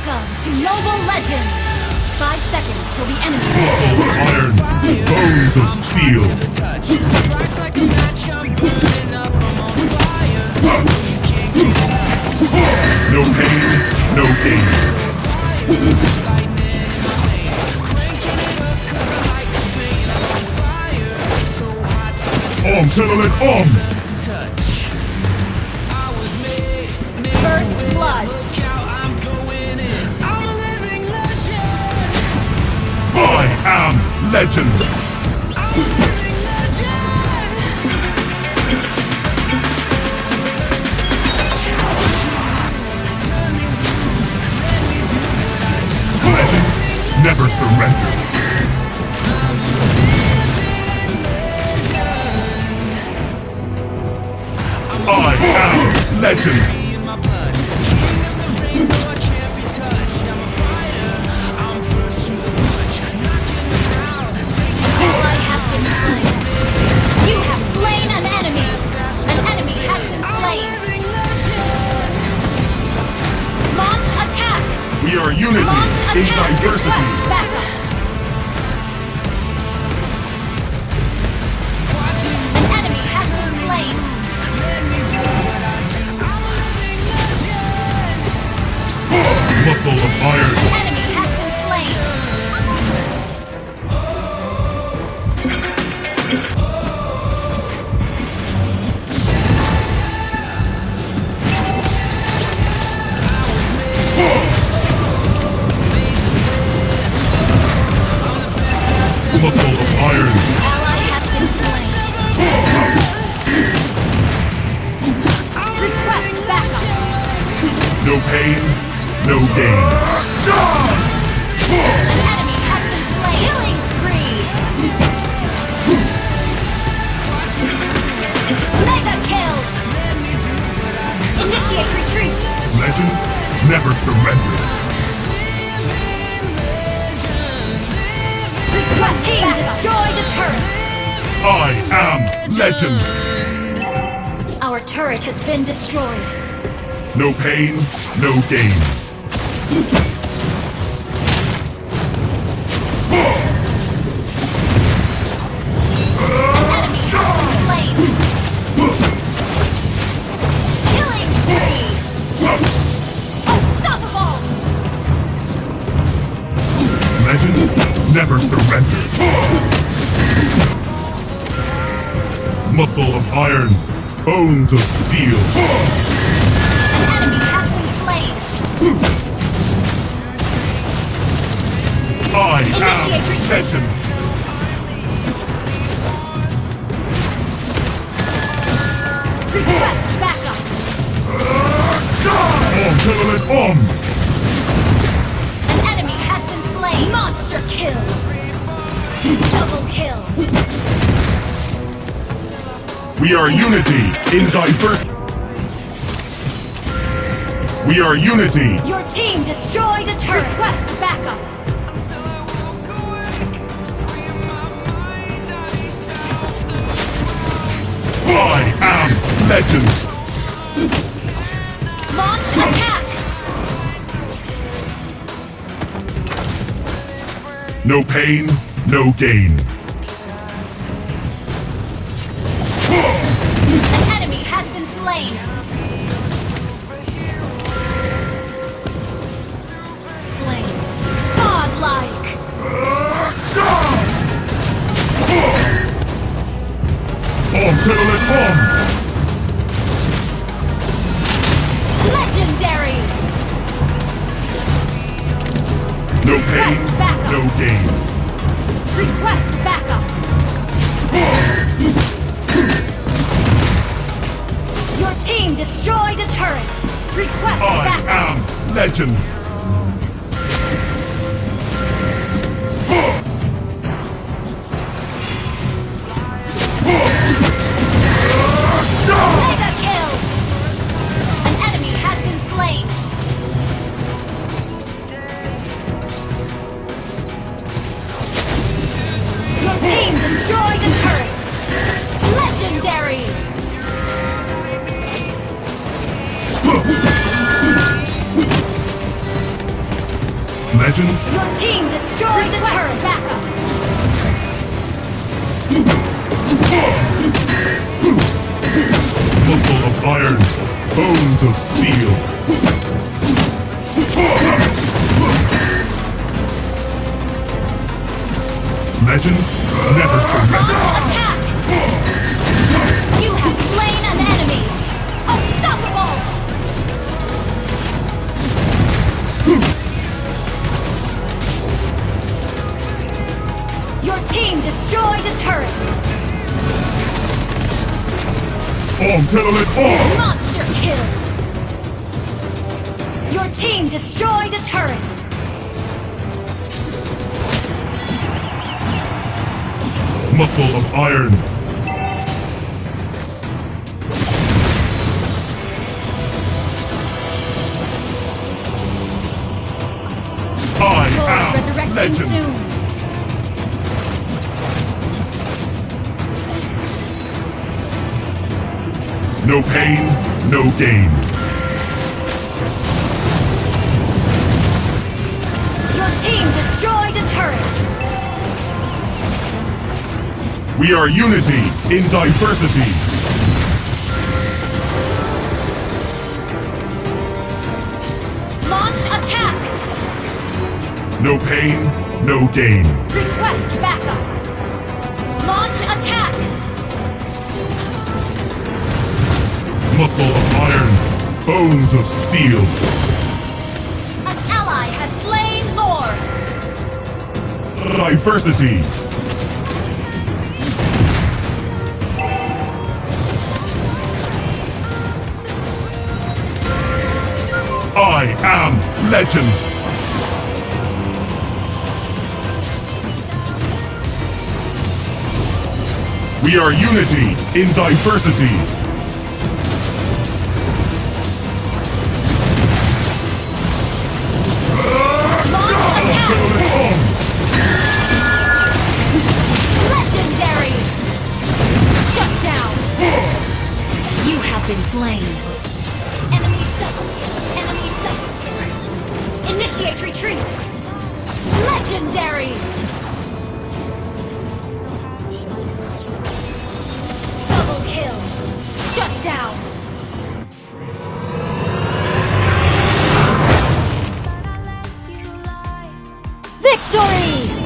Welcome to Noble Legends. 5 seconds till the enemy Muscle of iron, bones of steel. No pain, no gain. Tenelet First blood. I am legend. Legends never surrender. I am legend. Ally has been slain. You have slain an enemy. An enemy has been slain. Launch attack. We are unity Launch in attack. diversity. Request backup. An enemy has been slain. Muscle of iron. An enemy has been slain. Muscle of iron. Ally has been slain. Request backup. No pain, no gain. An enemy has been slain. Killing spree. Mega kill. Initiate retreat. Legends never surrender. Request team destroy the turret. I am legend. Our turret has been destroyed. No pain, no gain. An enemy has been slain. Killing spree. Unstoppable. Legends never surrender. Muscle of iron, bones of steel. An enemy has been slain. I Initiate am retreat. legend. Request backup. Tenelet An enemy has been slain. Monster kill. Double kill. We are unity in diversity. We are unity. Your team destroyed a turret. Request backup. I am legend. Launch attack. No pain, no gain. An enemy has been slain. Slain. Godlike. Tenelet Legendary. No pain, Request backup. no gain. Request backup. Your team destroyed a turret. Request I backup. am legend. Mega kill. An enemy has been slain. Your team destroyed a turret. Legendary. Legends. Your team destroyed a turret. Backup. Muscle of iron, bones of steel. Legends never surrender. Launch attack. You have slain an enemy. Unstoppable. Your team destroyed a turret. Monster kill. Your team destroyed a turret. Muscle of iron. I Lord, am resurrecting legend. soon. No pain, no gain. Your team destroyed a turret. We are unity in diversity. Launch attack. No pain, no gain. Request backup. Launch attack. Muscle of iron, bones of steel. An ally has slain Lord. Diversity. I am legend. We are unity in diversity. Launch attack. Legendary. Shut down. You have been slain. Enemy double. Enemy double. Initiate retreat. Legendary. Double kill. Shut down. Victory!